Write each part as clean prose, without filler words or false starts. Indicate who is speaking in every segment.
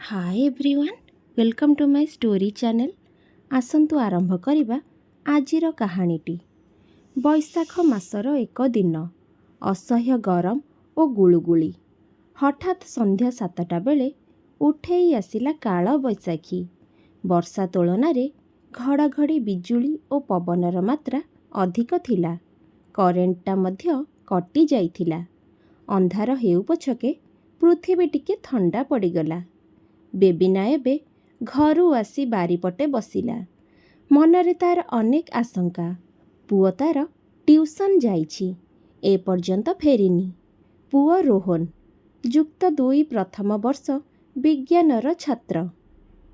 Speaker 1: Hi everyone, welcome to my story channel. आसंतु आरंभ करिबा आजिर कहानीटी। बैशाख मासर एक दिन, असह्य गरम और गुळुगुळी। हठात संध्या 7टा बेले उठेई आसिला काल बैशाखी। वर्षा तुलनारे घड़घड़ी बिजुली और पवनर मात्रा अधिक थिला। करेन्टटा मध्य कटि जाइथिला। अंधार हेउ पछके पृथ्वी टिके थंडा पड़गला। बेबिना एबे घरू आसी बारीपटे बसिला। मनरे तार अनेक आशंका। पुओ तार ट्यूशन जाइछि, ए पर्यंत फेरिनी। पुओ रोहन युक्त 2 प्रथम वर्ष विज्ञानर छात्र।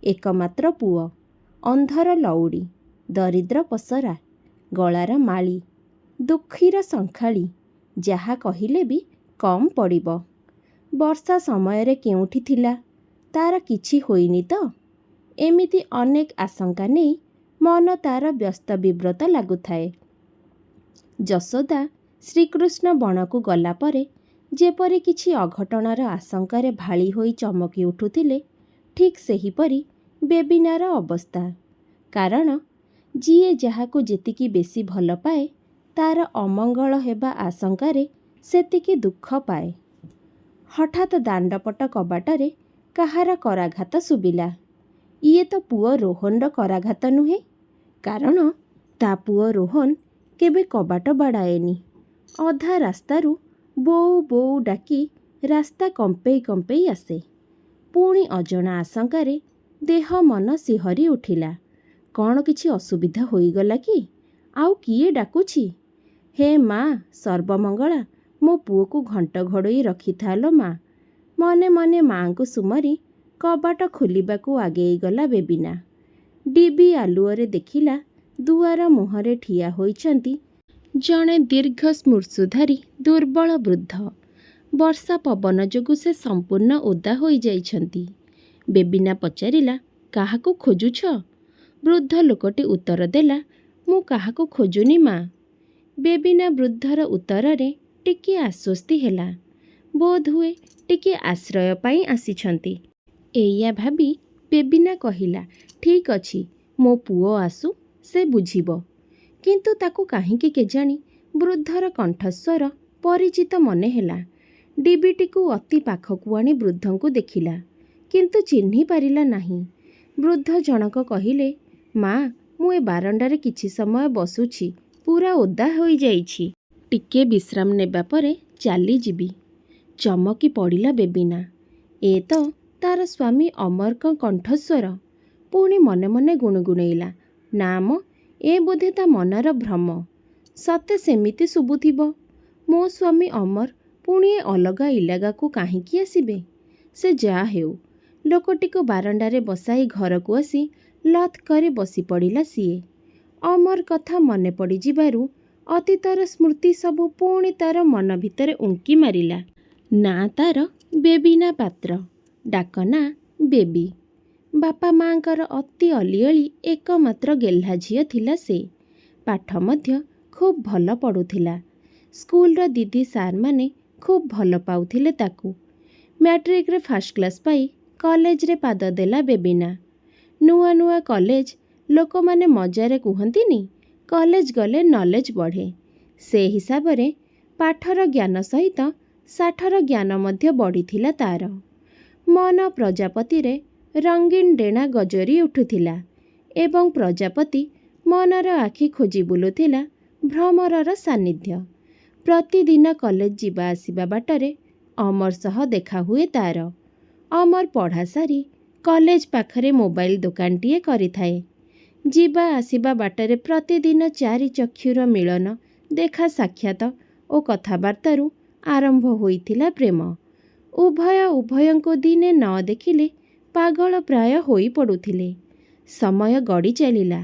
Speaker 1: एकमात्र पुओ, अंधर लौड़ी, दरिद्र पसरा, गलार माली, दुखीर संखाली, जहा कहिले भी कम पड़िब। वर्षा समयरे केउठी थिला तार किछि होइनी तो? एमिति अनेक आशंका नहीं मन तार व्यस्त विव्रत लागुथाए। यशोदा श्रीकृष्ण बणकु गला परे जेपरि किछि अघटनार आशंकार भाली होई चमकी उठुथिले, ठीक सेहीपरि बेबिनार अवस्था। कारण जिए जहाकु जेतिकी बेसी भल पाए, तार अमंगल हेबा आशंकारे सेतिकी दुख पाए। हठात दांडपट कबाटरे काहार कराघात सुबिला। इए तो पुओ रोहनर कराघात नुहे, कारण ता पुओ रोहन केबे कबाट बाड़ाएनी। अधा रास्तारू बोऊ बोऊ डाकी रास्ता कंपेई कंपेई आसे। पुणी अजणा आशंकारे देह मन सिहरी उठिला। कौन किछि असुविधा होईगला कि? आउ किए डाकुछि? हे माँ सर्वमंगला, मो पुओकु घंट घोड़ई रखी थालो माँ। मने मने माँ को सुमरी कबाट खोलिबाकू आगेई गला बेबिना। डिबी आलुअरे देखिला दुआर मुहरे ठिया होइछंती जणे दीर्घ स्मृशुधारी दुर्बल वृद्ध। वर्षा पवन जोगु से संपूर्ण ओदा होई जाइछंती। बेबिना पचारिला, काहाकू खोजुछ? वृद्ध लोकटी उत्तर देला, मु काहाकू खोजुनी माँ। बेबिना वृद्धर उत्तररे टिके आश्वस्ति हेला। बोध हुए टिके आश्रय पाई आसिछंती। एया भाबी बेबिना कहिला, ठीक अछि, मो पुओ आसु, से बुझिब। किंतु ताकू काहिंकी केजाणी वृद्धर कंठस्वर परिचित मने हेला। डिबिटीकू अति पाखकू आनी वृद्धंकू देखिला, किंतु चिन्हि पारिला नाही। वृद्ध जनक कहिले, माँ मु ए बारंडारे किछि समय बसुछि, पूरा ओदा होई जाइछि। टिके विश्राम नेबा परे चाली जिबी। चमकी पड़िला बेबिना। ए तो तार स्वामी अमरक कंठस्वर। पुणी मने मने गुणगुणेइला, नाम ए बोधे ता मनर भ्रम। सते सेमिति सुबुथिब। मो स्वामी अमर पुणी ए अलगा इलागाकू काहिंकी आसिबे? से जा हेउ। लोकटिको बारंडारे बसाई घरकू आसी लथ करे बसी पड़िला सिए। अमर कथा मने पड़ी जिबारू अतीतर स्मृति सबू पुणी तार मन भितरे उंकी मारिला। ना तार बेबिना पात्र, डाकना बेबी। बापा माँकर अति अलिअली एकमात्र गेल्हा झियो थिला से। पाठ मध्य खूब भल पढ़ुथिला। स्कूलर दीदी सार माने खूब भल पाउथिले ताकू। मैट्रिक रे फर्स्ट क्लास पाई कॉलेज रे पाद देला बेबिना। नुआ नुआ कॉलेज लोक माने मजारे कुहंतीनी, कॉलेज गले नॉलेज बढ़े। से हिसाब रे पाठर ज्ञान सहित साठर ज्ञान मध्य बढ़िथिला तार। मन प्रजापति रे रंगीन डेणा गजरी उठुथिला एवं प्रजापति मनर आखि खोजी बुलुथिला भ्रमरर सान्निध्य। प्रतिदिन कॉलेज जिबा आसिबा बाटरे अमर सह देखा हुए तार। अमर पढ़ा सारी कॉलेज पाखरे मोबाइल दुकानटीए करिथाए। जिबा आसिबा बाटरे प्रतिदिन 4 चक्षुर मिलन, देखा साक्षात ओ कथाबार्तारू आरंभ होइथिला प्रेम। उभय उभयंको दिने न देखिले पागल प्राय होई पड़ुथिले। समय गड़ी चलिला।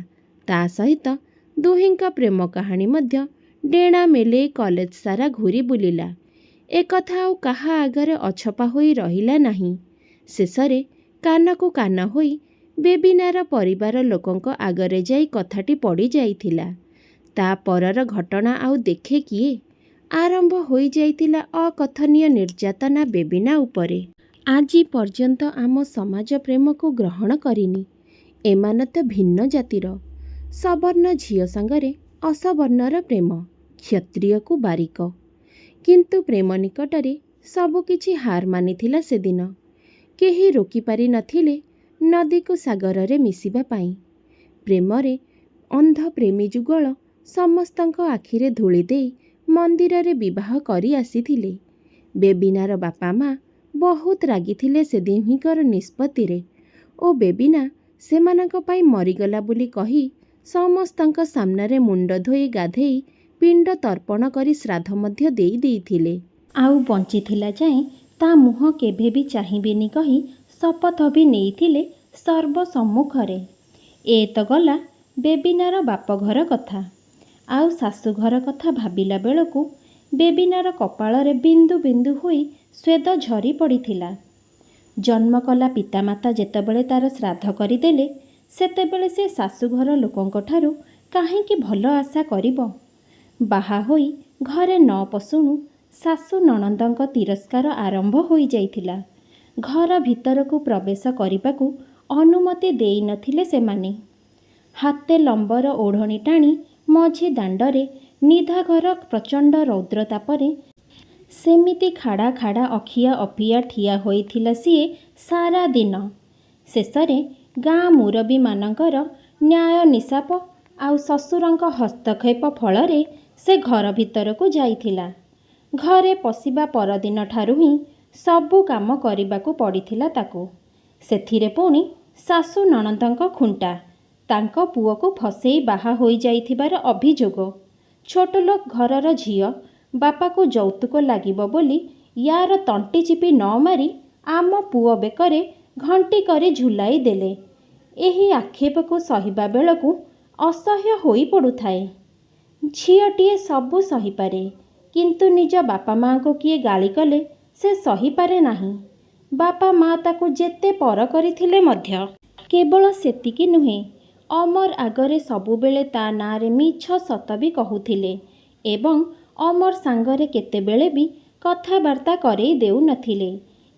Speaker 1: ता सहित दुहिंका प्रेम कहानी मध्य डेणा मेले कॉलेज सारा घूरी बुलिला। एकथा आउ काहा आगरे अछपा होई रहिला नाही। शेषरे कानकू कान होई बेबिनार परिवार लोकंक आगरे जाई कथाटी पड़ी जाइथिला। ता परर घटना आउ देखे किए? आरंभ होई जाइथिला अकथनीय निर्यातना बेबिना उपरे। ଆଜି ପର୍ଯ୍ୟନ୍ତ ଆମ ସମାଜ ପ୍ରେମକୁ ଗ୍ରହଣ କରିନି। ଏମାନେ ତ ଭିନ୍ନ ଜାତିର। ସବର୍ଣ୍ଣ ଝିଅ ସାଙ୍ଗରେ ଅସବର୍ଣ୍ଣର ପ୍ରେମ, କ୍ଷତ୍ରିୟକୁ ବାରିକ। କିନ୍ତୁ ପ୍ରେମ ନିକଟରେ ସବୁକିଛି ହାର ମାନିଥିଲା ସେଦିନ। କେହି ରୋକିପାରି ନଥିଲେ ନଦୀକୁ ସାଗରରେ ମିଶିବା ପାଇଁ। ପ୍ରେମରେ ଅନ୍ଧ ପ୍ରେମୀ ଯୁଗଳ ସମସ୍ତଙ୍କ ଆଖିରେ ଧୂଳି ଦେଇ ମନ୍ଦିରରେ ବିବାହ କରି ଆସିଥିଲେ। ବେବିନାର ବାପା ମା ବହୁତ ରାଗିଥିଲେ ସେଦିହିଙ୍କର ନିଷ୍ପତ୍ତିରେ ଓ ବେବିନା ସେମାନଙ୍କ ପାଇଁ ମରିଗଲା ବୋଲି କହି ସମସ୍ତଙ୍କ ସାମ୍ନାରେ ମୁଣ୍ଡ ଧୋଇ ଗାଧେଇ ପିଣ୍ଡ ତର୍ପଣ କରି ଶ୍ରାଦ୍ଧ ମଧ୍ୟ ଦେଇ ଦେଇଥିଲେ। ଆଉ ବଞ୍ଚିଥିଲା ଯାଏଁ ତା ମୁହଁ କେବେ ବି ଚାହିଁବିନି କହି ଶପଥ ବି ନେଇଥିଲେ ସର୍ବ ସମ୍ମୁଖରେ। ଏ ତ ଗଲା ବେବିନାର ବାପଘର କଥା। ଆଉ ଶାଶୁଘର କଥା ଭାବିଲା ବେଳକୁ ବେବିନାର କପାଳରେ ବିନ୍ଦୁ ବିନ୍ଦୁ ହୋଇ ସ୍ୱେଦ ଝରି ପଡ଼ିଥିଲା। ଜନ୍ମ କଲା ପିତାମାତା ଯେତେବେଳେ ତାର ଶ୍ରାଦ୍ଧ କରିଦେଲେ ସେତେବେଳେ ସେ ଶାଶୁଘର ଲୋକଙ୍କଠାରୁ କାହିଁକି ଭଲ ଆଶା କରିବ? ବାହା ହୋଇ ଘରେ ନ ପଶୁଣୁ ଶାଶୁ ନଣନ୍ଦଙ୍କ ତିରସ୍କାର ଆରମ୍ଭ ହୋଇଯାଇଥିଲା। ଘର ଭିତରକୁ ପ୍ରବେଶ କରିବାକୁ ଅନୁମତି ଦେଇନଥିଲେ ସେମାନେ। ହାତେ ଲମ୍ବର ଓଢ଼ଣୀ ଟାଣି ମଝି ଦାଣ୍ଡରେ ନିଧାଘର ପ୍ରଚଣ୍ଡ ରୌଦ୍ରତାପରେ ସେମିତି ଖାଡ଼ା ଖାଡ଼ା ଅଖିଆ ଅପିଆ ଠିଆ ହୋଇଥିଲା ସିଏ ସାରା ଦିନ। ଶେଷରେ ଗାଁ ମୁରବୀମାନଙ୍କର ନ୍ୟାୟ ନିଶାପ ଆଉ ଶ୍ୱଶୁରଙ୍କ ହସ୍ତକ୍ଷେପ ଫଳରେ ସେ ଘର ଭିତରକୁ ଯାଇଥିଲା। ଘରେ ପଶିବା ପରଦିନଠାରୁ ହିଁ ସବୁ କାମ କରିବାକୁ ପଡ଼ିଥିଲା ତାକୁ। ସେଥିରେ ପୁଣି ଶାଶୁ ନଣନ୍ଦଙ୍କ ଖୁଣ୍ଟା, ତାଙ୍କ ପୁଅକୁ ଫସେଇ ବାହା ହୋଇଯାଇଥିବାର ଅଭିଯୋଗ। ଛୋଟଲୋକ ଘରର ଝିଅ ବାପାକୁ ଯୌତୁକ ଲାଗିବ ବୋଲି ୟାର ତଣ୍ଟି ଚିପି ନ ମାରି ଆମ ପୁଅ ବେକରେ ଘଣ୍ଟି କରି ଝୁଲାଇ ଦେଲେ। ଏହି ଆକ୍ଷେପକୁ ସହିବା ବେଳକୁ ଅସହ୍ୟ ହୋଇ ପଡ଼ୁଥାଏ। ଝିଅଟିଏ ସବୁ ସହିପାରେ, କିନ୍ତୁ ନିଜ ବାପା ମାଆଙ୍କୁ କିଏ ଗାଳି କଲେ ସେ ସହିପାରେ ନାହିଁ। ବାପା ମା ତାକୁ ଯେତେ ପର କରିଥିଲେ ମଧ୍ୟ। କେବଳ ସେତିକି ନୁହେଁ, ଅମର ଆଗରେ ସବୁବେଳେ ତା ନାଁରେ ମିଛ ସତ ବି କହୁଥିଲେ ଏବଂ ଅମର ସାଙ୍ଗରେ କେତେବେଳେ ବି କଥାବାର୍ତ୍ତା କରେଇ ଦେଉନଥିଲେ।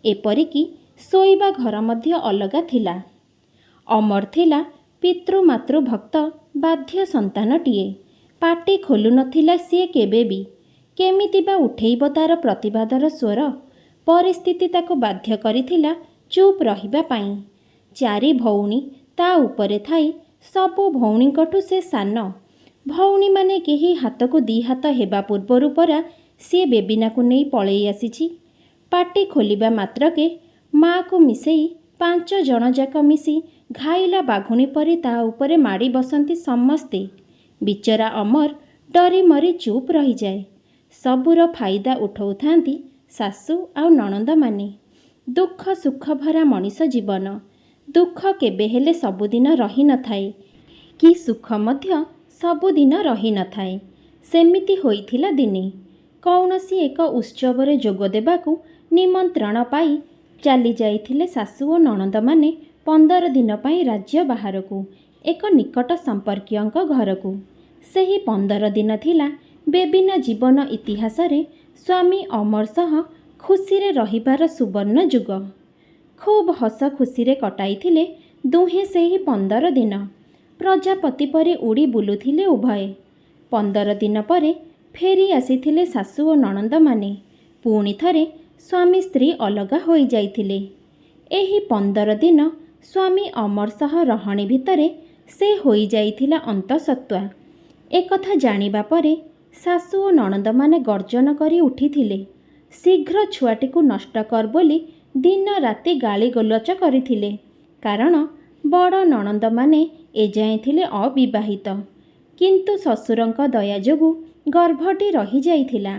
Speaker 1: ଏପରିକି ଶୋଇବା ଘର ମଧ୍ୟ ଅଲଗା ଥିଲା। ଅମର ଥିଲା ପିତୃମାତୃ ଭକ୍ତ ବାଧ୍ୟ ସନ୍ତାନଟିଏ। ପାଟି ଖୋଲୁନଥିଲା ସିଏ କେବେ ବି। କେମିତି ବା ଉଠେଇବ ତାର ପ୍ରତିବାଦର ସ୍ୱର? ପରିସ୍ଥିତି ତାକୁ ବାଧ୍ୟ କରିଥିଲା ଚୁପ୍ ରହିବା ପାଇଁ। ଚାରି ଭଉଣୀ ତା ଉପରେ ଥାଇ ସବୁ ଭଉଣୀଙ୍କଠୁ ସେ ସାନ। ଭଉଣୀମାନେ କେହି ହାତକୁ ଦି ହାତ ହେବା ପୂର୍ବରୁ ପରା ସିଏ ବେବିନାକୁ ନେଇ ପଳେଇ ଆସିଛି। ପାଟି ଖୋଲିବା ମାତ୍ରକେ ମାଆକୁ ମିଶେଇ 5 ଜଣ ଯାକ ମିଶି ଘାଇଲା ବାଘୁଣୀ ପରି ତା ଉପରେ ମାଡ଼ି ବସନ୍ତି ସମସ୍ତେ। ବିଚରା ଅମର ଡରି ମରି ଚୁପ୍ ରହିଯାଏ। ସବୁର ଫାଇଦା ଉଠଉଥାନ୍ତି ଶାଶୁ ଆଉ ନଣନ୍ଦମାନେ। ଦୁଃଖ ସୁଖ ଭରା ମଣିଷ ଜୀବନ। ଦୁଃଖ କେବେ ହେଲେ ସବୁଦିନ ରହିନଥାଏ, କି ସୁଖ ମଧ୍ୟ ସବୁଦିନ ରହିନଥାଏ। ସେମିତି ହୋଇଥିଲା ଦିନେ। କୌଣସି ଏକ ଉତ୍ସବରେ ଯୋଗ ଦେବାକୁ ନିମନ୍ତ୍ରଣ ପାଇ ଚାଲି ଯାଇଥିଲେ ଶାଶୁ ଓ ନଣନ୍ଦମାନେ 15 ଦିନ ପାଇଁ ରାଜ୍ୟ ବାହାରକୁ, ଏକ ନିକଟ ସମ୍ପର୍କୀୟଙ୍କ ଘରକୁ। ସେହି 15 ଦିନ ଥିଲା ବେବିନା ଜୀବନ ଇତିହାସରେ ସ୍ୱାମୀ ଅମର ସହ ଖୁସିରେ ରହିବାର ସୁବର୍ଣ୍ଣ ଯୁଗ। ଖୁବ୍ ହସ ଖୁସିରେ କଟାଇଥିଲେ ଦୁହେଁ ସେହି 15 ଦିନ। ପ୍ରଜାପତି ପରି ଉଡ଼ି ବୁଲୁଥିଲେ ଉଭୟେ। 15 ଦିନ ପରେ ଫେରି ଆସିଥିଲେ ଶାଶୁ ଓ ନଣନ୍ଦମାନେ। ପୁଣି ଥରେ ସ୍ୱାମୀ ସ୍ତ୍ରୀ ଅଲଗା ହୋଇଯାଇଥିଲେ। ଏହି 15 ଦିନ ସ୍ୱାମୀ ଅମର ସହ ରହଣି ଭିତରେ ସେ ହୋଇଯାଇଥିଲା ଅନ୍ତଃସତ୍ତ୍ୱା। ଏକଥା ଜାଣିବା ପରେ ଶାଶୁ ଓ ନଣନ୍ଦମାନେ ଗର୍ଜନ କରି ଉଠିଥିଲେ। ଶୀଘ୍ର ଛୁଆଟିକୁ ନଷ୍ଟ କର ବୋଲି ଦିନ ରାତି ଗାଳି ଗୋଲଚ କରିଥିଲେ। କାରଣ ବଡ଼ ନଣନ୍ଦମାନେ ଏଯାଏଁ ଥିଲେ ଅବିବାହିତ। କିନ୍ତୁ ଶ୍ୱଶୁରଙ୍କ ଦୟା ଯୋଗୁଁ ଗର୍ଭଟି ରହିଯାଇଥିଲା,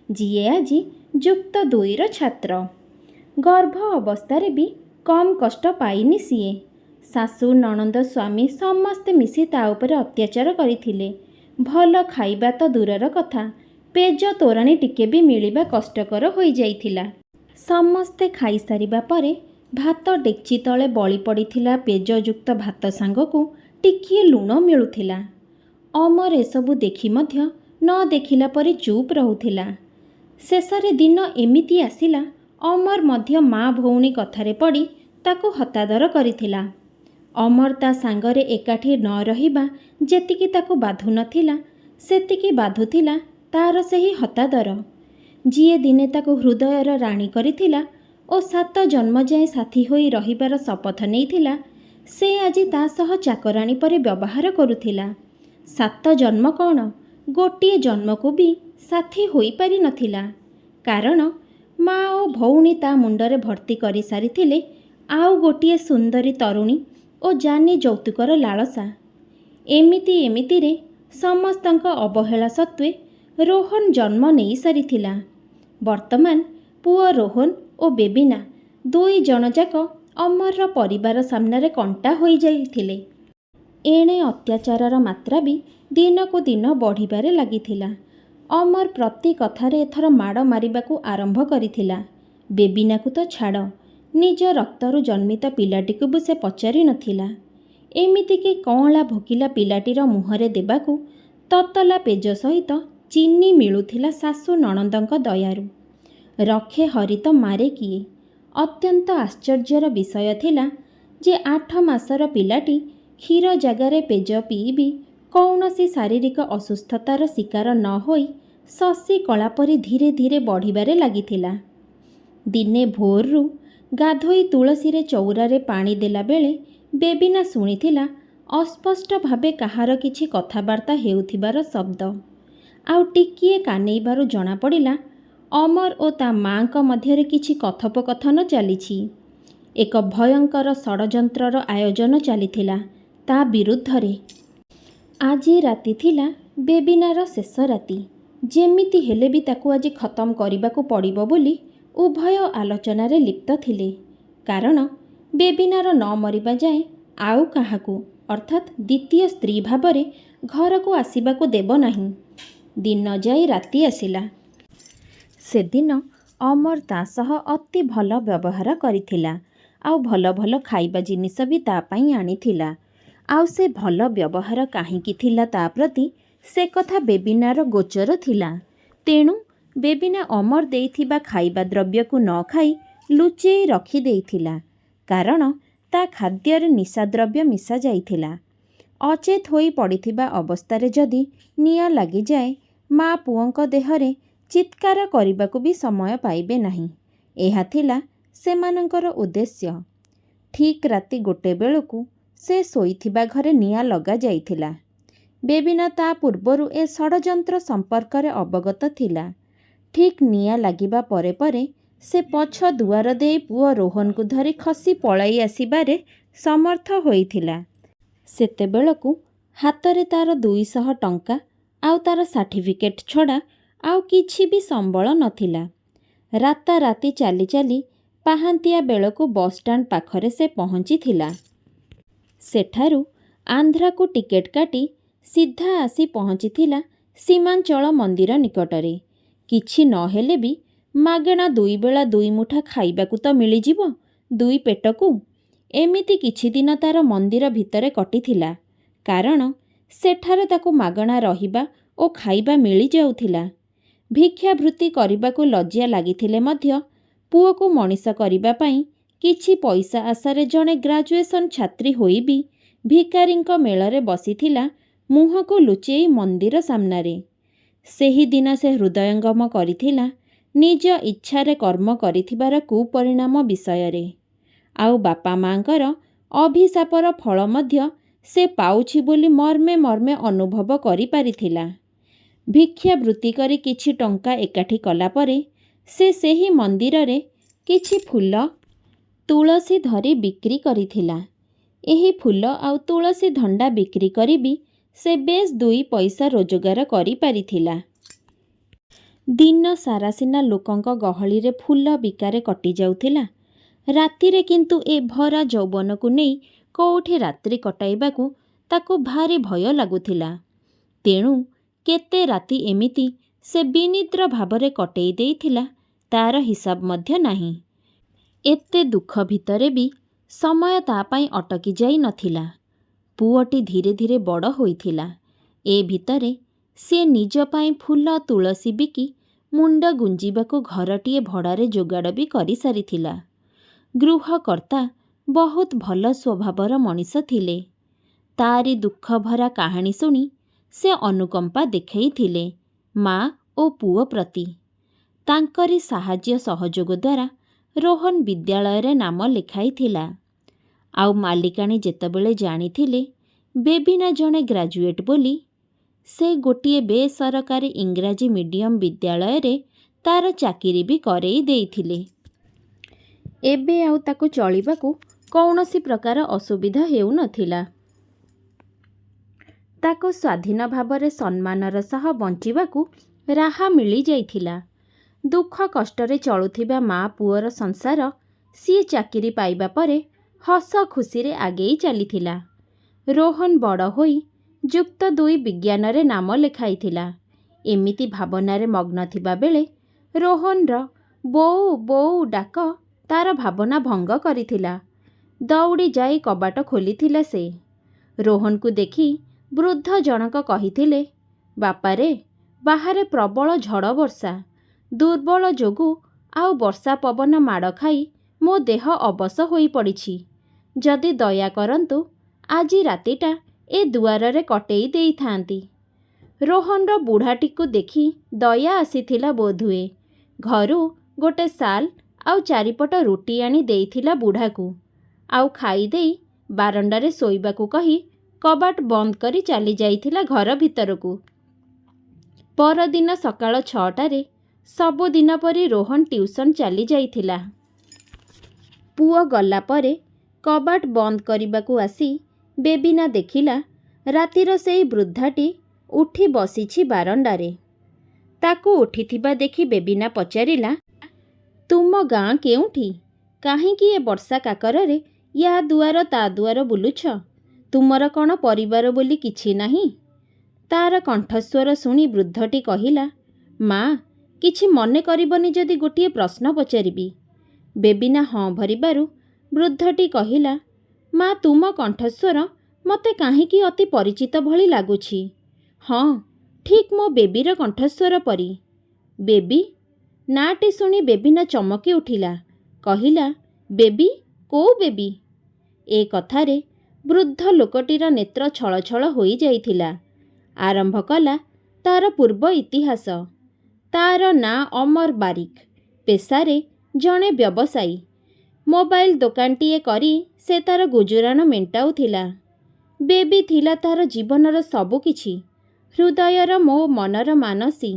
Speaker 1: ଯିଏ ଆଜି ଯୁକ୍ତ 2ର ଛାତ୍ର। ଗର୍ଭ ଅବସ୍ଥାରେ ବି କମ୍ କଷ୍ଟ ପାଇନି ସିଏ। ଶାଶୁ ନଣନ୍ଦ ସ୍ୱାମୀ ସମସ୍ତେ ମିଶି ତା ଉପରେ ଅତ୍ୟାଚାର କରିଥିଲେ। ଭଲ ଖାଇବା ତ ଦୂରର କଥା, ପେଜ ତୋରାଣି ଟିକେ ବି ମିଳିବା କଷ୍ଟକର ହୋଇଯାଇଥିଲା। ସମସ୍ତେ ଖାଇସାରିବା ପରେ ଭାତ ଡେକ୍ଚି ତଳେ ବଳି ପଡ଼ିଥିଲା ପେଜଯୁକ୍ତ ଭାତ ସାଙ୍ଗକୁ ଟିକିଏ ଲୁଣ ମିଳୁଥିଲା। ଅମର ଏସବୁ ଦେଖି ମଧ୍ୟ ନ ଦେଖିଲା ପରି ଚୁପ୍ ରହୁଥିଲା। ଶେଷରେ ଦିନ ଏମିତି ଆସିଲା, ଅମର ମଧ୍ୟ ମା ଭଉଣୀ କଥାରେ ପଡ଼ି ତାକୁ ହତାଦର କରିଥିଲା। ଅମର ତା ସାଙ୍ଗରେ ଏକାଠି ନ ରହିବା ଯେତିକି ତାକୁ ବାଧୁନଥିଲା, ସେତିକି ବାଧୁଥିଲା ତାର ସେହି ହତାଦର, ଯିଏ ଦିନେ ତାକୁ ହୃଦୟର ରାଣୀ କରିଥିଲା ଓ 7 ଜନ୍ମ ଯାଏଁ ସାଥୀ ହୋଇ ରହିବାର ଶପଥ ନେଇଥିଲା। ସେ ଆଜି ତା ସହ ଚାକରାଣୀ ପରି ବ୍ୟବହାର କରୁଥିଲା। 7 ଜନ୍ମ କ'ଣ, ଗୋଟିଏ ଜନ୍ମକୁ ବି ସାଥୀ ହୋଇପାରିନଥିଲା। କାରଣ ମା ଓ ଭଉଣୀ ତା ମୁଣ୍ଡରେ ଭର୍ତ୍ତି କରିସାରିଥିଲେ ଆଉ ଗୋଟିଏ ସୁନ୍ଦରୀ ତରୁଣୀ ଓ ଜାନି ଯୌତୁକର ଲାଳସା। ଏମିତିରେ ସମସ୍ତଙ୍କ ଅବହେଳା ସତ୍ତ୍ୱେ ରୋହନ ଜନ୍ମ ନେଇସାରିଥିଲା। ବର୍ତ୍ତମାନ ପୁଅ ରୋହନ ଓ ବେବିନା 2 ଜଣ ଯାକ ଅମରର ପରିବାର ସାମ୍ନାରେ କଣ୍ଟା ହୋଇଯାଇଥିଲେ। ଏଣେ ଅତ୍ୟାଚାରର ମାତ୍ରା ବି ଦିନକୁ ଦିନ ବଢ଼ିବାରେ ଲାଗିଥିଲା। ଅମର ପ୍ରତି କଥାରେ ଏଥର ମାଡ଼ ମାରିବାକୁ ଆରମ୍ଭ କରିଥିଲା। ବେବିନାକୁ ତ ଛାଡ଼, ନିଜ ରକ୍ତରୁ ଜନ୍ମିତ ପିଲାଟିକୁ ବି ସେ ପଚାରି ନଥିଲା। ଏମିତିକି କଅଁଳା ଭୋକିଲା ପିଲାଟିର ମୁହଁରେ ଦେବାକୁ ତତଲା ପେଜ ସହିତ ଚିନି ମିଳୁଥିଲା ଶାଶୁ ନଣନ୍ଦଙ୍କ ଦୟାରୁ। ରଖେ ହରିତ ମାରେ କିଏ। ଅତ୍ୟନ୍ତ ଆଶ୍ଚର୍ଯ୍ୟର ବିଷୟ ଥିଲା ଯେ 8 ମାସର ପିଲାଟି କ୍ଷୀର ଜାଗାରେ ପେଜ ପିଇବି କୌଣସି ଶାରୀରିକ ଅସୁସ୍ଥତାର ଶିକାର ନ ହୋଇ ଶଶୀ କଳା ପରି ଧୀରେ ଧୀରେ ବଢ଼ିବାରେ ଲାଗିଥିଲା। ଦିନେ ଭୋରରୁ ଗାଧୋଇ ତୁଳସୀରେ ଚଉରାରେ ପାଣି ଦେଲାବେଳେ ବେବିନା ଶୁଣିଥିଲା ଅସ୍ପଷ୍ଟ ଭାବେ କାହାର କିଛି କଥାବାର୍ତ୍ତା ହେଉଥିବାର ଶବ୍ଦ। ଆଉ ଟିକିଏ କାନେଇବାରୁ ଜଣାପଡ଼ିଲା ଅମର ଓ ତା ମାଙ୍କ ମଧ୍ୟରେ କିଛି କଥୋପକଥନ ଚାଲିଛି। ଏକ ଭୟଙ୍କର ଷଡ଼ଯନ୍ତ୍ରର ଆୟୋଜନ ଚାଲିଥିଲା ତା ବିରୁଦ୍ଧରେ। ଆଜି ରାତି ଥିଲା ବେବିନାର ଶେଷ ରାତି। ଯେମିତି ହେଲେ ବି ତାକୁ ଆଜି ଖତମ କରିବାକୁ ପଡ଼ିବ ବୋଲି ଉଭୟ ଆଲୋଚନାରେ ଲିପ୍ତ ଥିଲେ। କାରଣ ବେବିନାର ନ ମରିବା ଯାଏଁ ଆଉ କାହାକୁ, ଅର୍ଥାତ୍ ଦ୍ୱିତୀୟ ସ୍ତ୍ରୀ ଭାବରେ ଘରକୁ ଆସିବାକୁ ଦେବ ନାହିଁ। ଦିନ ଯାଇ ରାତି ଆସିଲା। ସେଦିନ ଅମର ତା ସହ ଅତି ଭଲ ବ୍ୟବହାର କରିଥିଲା। ଆଉ ଭଲ ଭଲ ଖାଇବା ଜିନିଷ ବି ତା ପାଇଁ ଆଣିଥିଲା। ଆଉ ସେ ଭଲ ବ୍ୟବହାର କାହିଁକି ଥିଲା ତା ପ୍ରତି, ସେ କଥା ବେବିନାର ଗୋଚର ଥିଲା। ତେଣୁ ବେବିନା ଅମର ଦେଇଥିବା ଖାଇବା ଦ୍ରବ୍ୟକୁ ନ ଖାଇ ଲୁଚେଇ ରଖିଦେଇଥିଲା। କାରଣ ତା ଖାଦ୍ୟରେ ନିଶାଦ୍ରବ୍ୟ ମିଶାଯାଇଥିଲା। ଅଚେତ ହୋଇ ପଡ଼ିଥିବା ଅବସ୍ଥାରେ ଯଦି ନିଆଁ ଲାଗିଯାଏ, ମା ପୁଅଙ୍କ ଦେହରେ ଚିତ୍କାର କରିବାକୁ ବି ସମୟ ପାଇବେ ନାହିଁ। ଏହା ଥିଲା ସେମାନଙ୍କର ଉଦ୍ଦେଶ୍ୟ। ଠିକ୍ ରାତି 1 ବେଳକୁ ସେ ଶୋଇଥିବା ଘରେ ନିଆଁ ଲଗାଯାଇଥିଲା। ବେବିନା ତା ପୂର୍ବରୁ ଏ ଷଡ଼ଯନ୍ତ୍ର ସମ୍ପର୍କରେ ଅବଗତ ଥିଲା। ଠିକ୍ ନିଆଁ ଲାଗିବା ପରେ ପରେ ସେ ପଛ ଦୁଆର ଦେଇ ପୁଅ ରୋହନକୁ ଧରି ଖସି ପଳାଇ ଆସିବାରେ ସମର୍ଥ ହୋଇଥିଲା। ସେତେବେଳକୁ ହାତରେ ତାର 200 ଟଙ୍କା ଆଉ ତାର ସାର୍ଟିଫିକେଟ୍ ଛଡ଼ା ଆଉ କିଛି ବି ସମ୍ବଳ ନଥିଲା। ରାତାରାତି ଚାଲି ଚାଲି ପାହାନ୍ତିଆ ବେଳକୁ ବସ୍ଷ୍ଟାଣ୍ଡ ପାଖରେ ସେ ପହଞ୍ଚିଥିଲା। ସେଠାରୁ ଆନ୍ଧ୍ରାକୁ ଟିକେଟ୍ କାଟି ସିଧା ଆସି ପହଞ୍ଚିଥିଲା ସୀମାଞ୍ଚଳ ମନ୍ଦିର ନିକଟରେ। କିଛି ନ ହେଲେ ବି ମାଗଣା 2 ବେଳା 2 ମୁଠା ଖାଇବାକୁ ତ ମିଳିଯିବ 2 ପେଟକୁ। ଏମିତି କିଛି ଦିନ ତାର ମନ୍ଦିର ଭିତରେ କଟିଥିଲା। କାରଣ ସେଠାରେ ତାକୁ ମାଗଣା ରହିବା ଓ ଖାଇବା ମିଳିଯାଉଥିଲା। ଭିକ୍ଷାବୃତ୍ତି କରିବାକୁ ଲଜ୍ଜା ଲାଗିଥିଲେ ମଧ୍ୟ ପୁଅକୁ ମଣିଷ କରିବା ପାଇଁ କିଛି ପଇସା ଆଶାରେ ଜଣେ ଗ୍ରାଜୁଏସନ୍ ଛାତ୍ରୀ ହୋଇ ବି ଭିକାରୀଙ୍କ ମେଳରେ ବସିଥିଲା ମୁହଁକୁ ଲୁଚେଇ ମନ୍ଦିର ସାମ୍ନାରେ। ସେହିଦିନ ସେ ହୃଦୟଙ୍ଗମ କରିଥିଲା ନିଜ ଇଚ୍ଛାରେ କର୍ମ କରିଥିବାର କୁପରିଣାମ ବିଷୟରେ। ଆଉ ବାପା ମାଙ୍କର ଅଭିଶାପର ଫଳ ମଧ୍ୟ ସେ ପାଉଛି ବୋଲି ମର୍ମେ ମର୍ମେ ଅନୁଭବ କରିପାରିଥିଲା। ଭିକ୍ଷାବୃତ୍ତି କରି କିଛି ଟଙ୍କା ଏକାଠି କଲା ପରେ ସେ ସେହି ମନ୍ଦିରରେ କିଛି ଫୁଲ, ତୁଳସୀ ଧରି ବିକ୍ରି କରିଥିଲା। ଏହି ଫୁଲ ଆଉ ତୁଳସୀ ଧଣ୍ଡା ବିକ୍ରି କରି ବି ସେ ବେଶ୍ 2 ପଇସା ରୋଜଗାର କରିପାରିଥିଲା। ଦିନ ସାରା ସିନା ଲୋକଙ୍କ ଗହଳିରେ ଫୁଲ ବିକାରେ କଟିଯାଉଥିଲା, ରାତିରେ କିନ୍ତୁ ଏ ଭରା ଯୌବନକୁ ନେଇ କୋଉଠି ରାତ୍ରି କଟାଇବାକୁ ତାକୁ ଭାରି ଭୟ ଲାଗୁଥିଲା। ତେଣୁ କେତେ ରାତି ଏମିତି ସେ ବିନିଦ୍ର ଭାବରେ କଟେଇ ଦେଇଥିଲା ତାର ହିସାବ ମଧ୍ୟ ନାହିଁ। ଏତେ ଦୁଃଖ ଭିତରେ ବି ସମୟ ତା ପାଇଁ ଅଟକି ଯାଇ ନଥିଲା। ପୁଅଟି ଧୀରେ ଧୀରେ ବଡ଼ ହୋଇଥିଲା। ଏ ଭିତରେ ସେ ନିଜ ପାଇଁ ଫୁଲ ତୁଳସୀ ବିକି ମୁଣ୍ଡ ଗୁଞ୍ଜିବାକୁ ଘରଟିଏ ଭଡ଼ାରେ ଯୋଗାଡ଼ ବି କରିସାରିଥିଲା। ଗୃହକର୍ତ୍ତା ବହୁତ ଭଲ ସ୍ୱଭାବର ମଣିଷ ଥିଲେ। ତାରି ଦୁଃଖଭରା କାହାଣୀ ଶୁଣି ସେ ଅନୁକମ୍ପା ଦେଖାଇଥିଲେ ମା ଓ ପୁଅ ପ୍ରତି। ତାଙ୍କରି ସାହାଯ୍ୟ ସହଯୋଗ ଦ୍ୱାରା ରୋହନ ବିଦ୍ୟାଳୟରେ ନାମ ଲେଖାଇଥିଲା। ଆଉ ମାଲିକାଣୀ ଯେତେବେଳେ ଜାଣିଥିଲେ ବେବିନା ଜଣେ ଗ୍ରାଜୁଏଟ୍ ବୋଲି, ସେ ଗୋଟିଏ ବେସରକାରୀ ଇଂରାଜୀ ମିଡ଼ିୟମ ବିଦ୍ୟାଳୟରେ ତାର ଚାକିରି ବି କରେଇ ଦେଇଥିଲେ। ଏବେ ଆଉ ତାକୁ ଚଳିବାକୁ କୌଣସି ପ୍ରକାର ଅସୁବିଧା ହେଉନଥିଲା। ତାକୁ ସ୍ୱାଧୀନ ଭାବରେ ସମ୍ମାନର ସହ ବଞ୍ଚିବାକୁ ରାହା ମିଳିଯାଇଥିଲା। ଦୁଃଖ କଷ୍ଟରେ ଚଳୁଥିବା ମା ପୁଅର ସଂସାର ସିଏ ଚାକିରି ପାଇବା ପରେ ହସ ଖୁସିରେ ଆଗେଇ ଚାଲିଥିଲା। ରୋହନ ବଡ଼ ହୋଇ ଯୁକ୍ତ 2 ବିଜ୍ଞାନରେ ନାମ ଲେଖାଇଥିଲା। ଏମିତି ଭାବନାରେ ମଗ୍ନ ଥିବା ବେଳେ ରୋହନର ବୋଉ ବୋଉ ଡାକ ତାର ଭାବନା ଭଙ୍ଗ କରିଥିଲା। ଦୌଡ଼ି ଯାଇ କବାଟ ଖୋଲିଥିଲା ସେ। ରୋହନକୁ ଦେଖି ବୃଦ୍ଧ ଜଣକ କହିଥିଲେ, ବାପାରେ, ବାହାରେ ପ୍ରବଳ ଝଡ଼ ବର୍ଷା। ଦୁର୍ବଳ ଯୋଗୁଁ ଆଉ ବର୍ଷା ପବନ ମାଡ଼ ଖାଇ ମୋ ଦେହ ଅବଶ ହୋଇପଡ଼ିଛି। ଯଦି ଦୟା କରନ୍ତୁ ଆଜି ରାତିଟା ଏ ଦୁଆରରେ କଟେଇ ଦେଇଥାନ୍ତି। ରୋହନର ବୁଢ଼ାଟିକୁ ଦେଖି ଦୟା ଆସିଥିଲା ବୋଧହୁଏ। ଘରୁ ଗୋଟେ ଶାଲ୍ ଆଉ 4 ପଟ ରୁଟି ଆଣି ଦେଇଥିଲା ବୁଢ଼ାକୁ। ଆଉ ଖାଇଦେଇ ବାରଣ୍ଡାରେ ଶୋଇବାକୁ କହି କବାଟ ବନ୍ଦ କରି ଚାଲି ଯାଇଥିଲା ଘର ଭିତରକୁ। ପରଦିନ ସକାଳ 6ଟାରେ ସବୁଦିନ ପରି ରୋହନ ଟ୍ୟୁସନ୍ ଚାଲି ଯାଇଥିଲା। ପୁଅ ଗଲା ପରେ କବାଟ ବନ୍ଦ କରିବାକୁ ଆସି ବେବିନା ଦେଖିଲା ରାତିର ସେଇ ବୃଦ୍ଧାଟି ଉଠି ବସିଛି ବାରଣ୍ଡାରେ। ତାକୁ ଉଠିଥିବା ଦେଖି ବେବିନା ପଚାରିଲା, ତୁମ ଗାଁ କେଉଁଠି? କାହିଁକି ଏ ବର୍ଷା କାକରରେ ୟା ଦୁଆର ତା ଦୁଆର ବୁଲୁଛ? ତୁମର କ'ଣ ପରିବାର ବୋଲି କିଛି ନାହିଁ? ତାର କଣ୍ଠସ୍ୱର ଶୁଣି ବୃଦ୍ଧଟି କହିଲା, ମା, କିଛି ମନେ କରିବନି ଯଦି ଗୋଟିଏ ପ୍ରଶ୍ନ ପଚାରିବି। ବେବିନା ହଁ ଭରିବାରୁ ବୃଦ୍ଧଟି କହିଲା, ମା, ତୁମ କଣ୍ଠସ୍ୱର ମୋତେ କାହିଁକି ଅତି ପରିଚିତ ଭଳି ଲାଗୁଛି। ହଁ, ଠିକ୍ ମୋ ବେବିର କଣ୍ଠସ୍ୱର ପରି। ବେବି? ନାଁଟି ଶୁଣି ବେବିନା ଚମକି ଉଠିଲା। କହିଲା, ବେବି? କୋଉ ବେବି? ଏ କଥାରେ ବୃଦ୍ଧ ଲୋକଟିର ନେତ୍ର ଛଳଛଳ ହୋଇଯାଇଥିଲା। ଆରମ୍ଭ କଲା ତାର ପୂର୍ବ ଇତିହାସ। ତାର ନାଁ ଅମର ବାରିକ। ପେଶାରେ ଜଣେ ବ୍ୟବସାୟୀ। ମୋବାଇଲ ଦୋକାନଟିଏ କରି ସେ ତାର ଗୁଜୁରାଣ ମେଣ୍ଟାଉଥିଲା। ବେବି ଥିଲା ତାର ଜୀବନର ସବୁକିଛି। ହୃଦୟର ମୋ ମନର ମାନସୀ।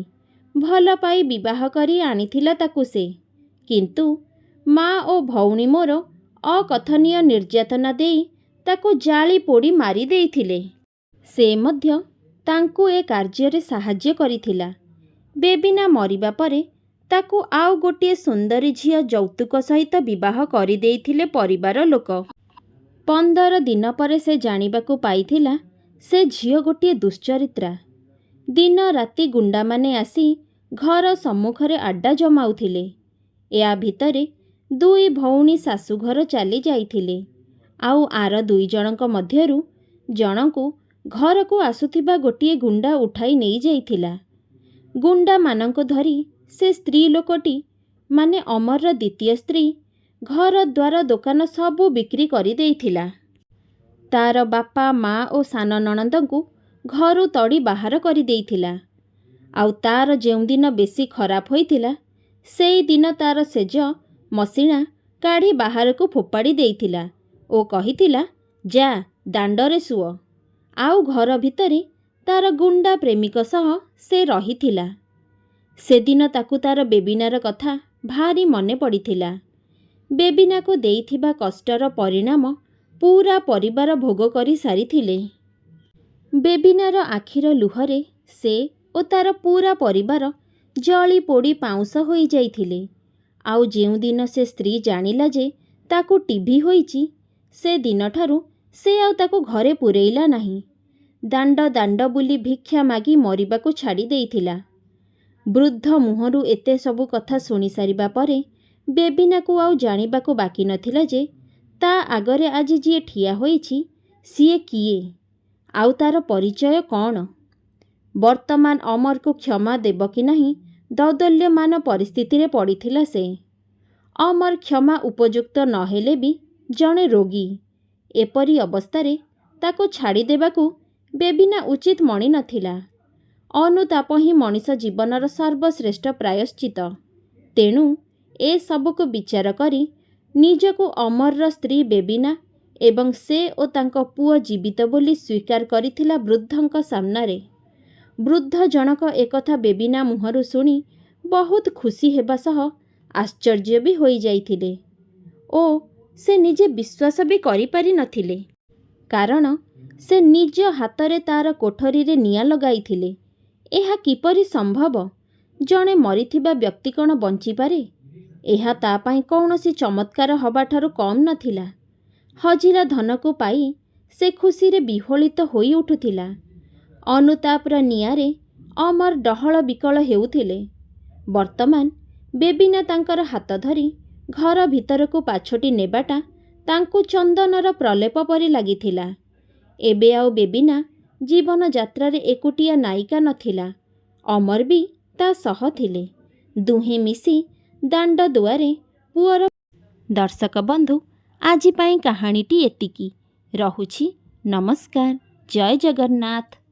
Speaker 1: ଭଲ ପାଇ ବିବାହ କରି ଆଣିଥିଲା ତାକୁ ସେ। କିନ୍ତୁ ମା ଓ ଭଉଣୀ ମୋର ଅକଥନୀୟ ନିର୍ଯାତନା ଦେଇ ତାକୁ ଜାଳି ପୋଡ଼ି ମାରି ଦେଇଥିଲେ। ସେ ମଧ୍ୟ ତାଙ୍କୁ ଏ କାର୍ଯ୍ୟରେ ସାହାଯ୍ୟ କରିଥିଲା। ବେବିନା ମରିବା ପରେ ତାକୁ ଆଉ ଗୋଟିଏ ସୁନ୍ଦରୀ ଝିଅ ଯୌତୁକ ସହିତ ବିବାହ କରିଦେଇଥିଲେ ପରିବାର ଲୋକ। 15 ଦିନ ପରେ ସେ ଜାଣିବାକୁ ପାଇଥିଲା ସେ ଝିଅ ଗୋଟିଏ ଦୁଶ୍ଚରିତ୍ରା। ଦିନ ରାତି ଗୁଣ୍ଡାମାନେ ଆସି ଘର ସମ୍ମୁଖରେ ଆଡ୍ଡା ଜମାଉଥିଲେ। ୟା ଭିତରେ 2 ଭଉଣୀ ଶାଶୁଘର ଚାଲି ଯାଇଥିଲେ। ଆଉ ଆର 2 ଜଣଙ୍କ ମଧ୍ୟରୁ ଜଣଙ୍କୁ ଘରକୁ ଆସୁଥିବା ଗୋଟିଏ ଗୁଣ୍ଡା ଉଠାଇ ନେଇଯାଇଥିଲା। ଗୁଣ୍ଡାମାନଙ୍କୁ ଧରି ସେ ସ୍ତ୍ରୀ ଲୋକଟି, ମାନେ ଅମରର ଦ୍ୱିତୀୟ ସ୍ତ୍ରୀ, ଘର ଦ୍ୱାର ଦୋକାନ ସବୁ ବିକ୍ରି କରିଦେଇଥିଲା। ତାର ବାପା, ମା ଓ ସାନ ନଣନ୍ଦଙ୍କୁ ଘରୁ ତଡ଼ି ବାହାର କରିଦେଇଥିଲା। ଆଉ ତାର ଯେଉଁଦିନ ବେଶୀ ଖରାପ ହୋଇଥିଲା ସେଇଦିନ ତାର ଶେଜ ମସିଣା କାଢ଼ି ବାହାରକୁ ଫୋପାଡ଼ି ଦେଇଥିଲା ଓ କହିଥିଲା, ଯା ଦାଣ୍ଡରେ ଶୁଅ। ଆଉ ଘର ଭିତରେ ତାର ଗୁଣ୍ଡା ପ୍ରେମିକ ସହ ସେ ରହିଥିଲା। ସେଦିନ ତାକୁ ତାର ବେବିନାର କଥା ଭାରି ମନେ ପଡ଼ିଥିଲା। ବେବିନାକୁ ଦେଇଥିବା କଷ୍ଟର ପରିଣାମ ପୂରା ପରିବାର ଭୋଗ କରି ସାରିଥିଲେ। ବେବିନାର ଆଖିର ଲୁହରେ ସେ ଓ ତାର ପୂରା ପରିବାର ଜଳି ପୋଡ଼ି ପାଉଁଶ ହୋଇଯାଇଥିଲେ। ଆଉ ଯେଉଁଦିନ ସେ ସ୍ତ୍ରୀ ଜାଣିଲା ଯେ ତାକୁ ଟିଭି ହୋଇଛି, ସେ ଦିନଠାରୁ ସେ ଆଉ ତାକୁ ଘରେ ପୂରେଇଲା ନାହିଁ। ଦାଣ୍ଡ ଦାଣ୍ଡ ବୁଲି ଭିକ୍ଷା ମାଗି ମରିବାକୁ ଛାଡ଼ି ଦେଇଥିଲା। ବୃଦ୍ଧ ମୁହଁରୁ ଏତେ ସବୁ କଥା ଶୁଣିସାରିବା ପରେ ବେବିନାକୁ ଆଉ ଜାଣିବାକୁ ବାକି ନଥିଲା ଯେ ତା ଆଗରେ ଆଜି ଯିଏ ଠିଆ ହୋଇଛି ସିଏ କିଏ, ଆଉ ତାର ପରିଚୟ କ'ଣ। ବର୍ତ୍ତମାନ ଅମରକୁ କ୍ଷମା ଦେବ କି ନାହିଁ ଦୌଦଲ୍ୟମାନ ପରିସ୍ଥିତିରେ ପଡ଼ିଥିଲା ସେ। ଅମର କ୍ଷମା ଉପଯୁକ୍ତ ନ ହେଲେ ବି ଜଣେ ରୋଗୀ। ଏପରି ଅବସ୍ଥାରେ ତାକୁ ଛାଡ଼ିଦେବାକୁ ବେବିନା ଉଚିତ ମଣି ନଥିଲା। ଅନୁତାପ ହିଁ ମଣିଷ ଜୀବନର ସର୍ବଶ୍ରେଷ୍ଠ ପ୍ରାୟଶ୍ଚିତ। ତେଣୁ ଏସବୁକୁ ବିଚାର କରି ନିଜକୁ ଅମରର ସ୍ତ୍ରୀ ବେବିନା ଏବଂ ସେ ଓ ତାଙ୍କ ପୁଅ ଜୀବିତ ବୋଲି ସ୍ୱୀକାର କରିଥିଲା ବୃଦ୍ଧଙ୍କ ସାମ୍ନାରେ। ବୃଦ୍ଧ ଜଣକ ଏକଥା ବେବିନା ମୁହଁରୁ ଶୁଣି ବହୁତ ଖୁସି ହେବା ସହ ଆଶ୍ଚର୍ଯ୍ୟ ବି ହୋଇଯାଇଥିଲେ ଓ ସେ ନିଜେ ବିଶ୍ୱାସ ବି କରିପାରିନଥିଲେ। କାରଣ ସେ ନିଜ ହାତରେ ତା'ର କୋଠରୀରେ ନିଆଁ ଲଗାଇଥିଲେ। ଏହା କିପରି ସମ୍ଭବ? ଜଣେ ମରିଥିବା ବ୍ୟକ୍ତି କ'ଣ ବଞ୍ଚିପାରେ? ଏହା ତା' ପାଇଁ କୌଣସି ଚମତ୍କାର ହେବାଠାରୁ କମ୍ ନଥିଲା। ହଜିଲା ଧନକୁ ପାଇ ସେ ଖୁସିରେ ବିହ୍ୱଳିତ ହୋଇ ଉଠୁଥିଲା। ଅନୁତାପର ନିଆଁରେ ଅମର ଡହଳ ବିକଳ ହେଉଥିଲେ। ବର୍ତ୍ତମାନ ବେବିନା ତାଙ୍କର ହାତ ଧରି ଘର ଭିତରକୁ ପାଛୋଟି ନେବାଟା ତାଙ୍କୁ ଚନ୍ଦନର ପ୍ରଲେପ ପରି ଲାଗିଥିଲା। ଏବେ ଆଉ ବେବିନା ଜୀବନଯାତ୍ରାରେ ଏକୁଟିଆ ନାୟିକା ନଥିଲା। ଅମର ବି ତା ସହ ଥିଲେ। ଦୁହେଁ ମିଶି ଦାଣ୍ଡ ଦୁଆରେ ପୁଅର। ଦର୍ଶକ ବନ୍ଧୁ, ଆଜି ପାଇଁ କାହାଣୀଟି ଏତିକି। ରହୁଛି। ନମସ୍କାର। ଜୟ ଜଗନ୍ନାଥ।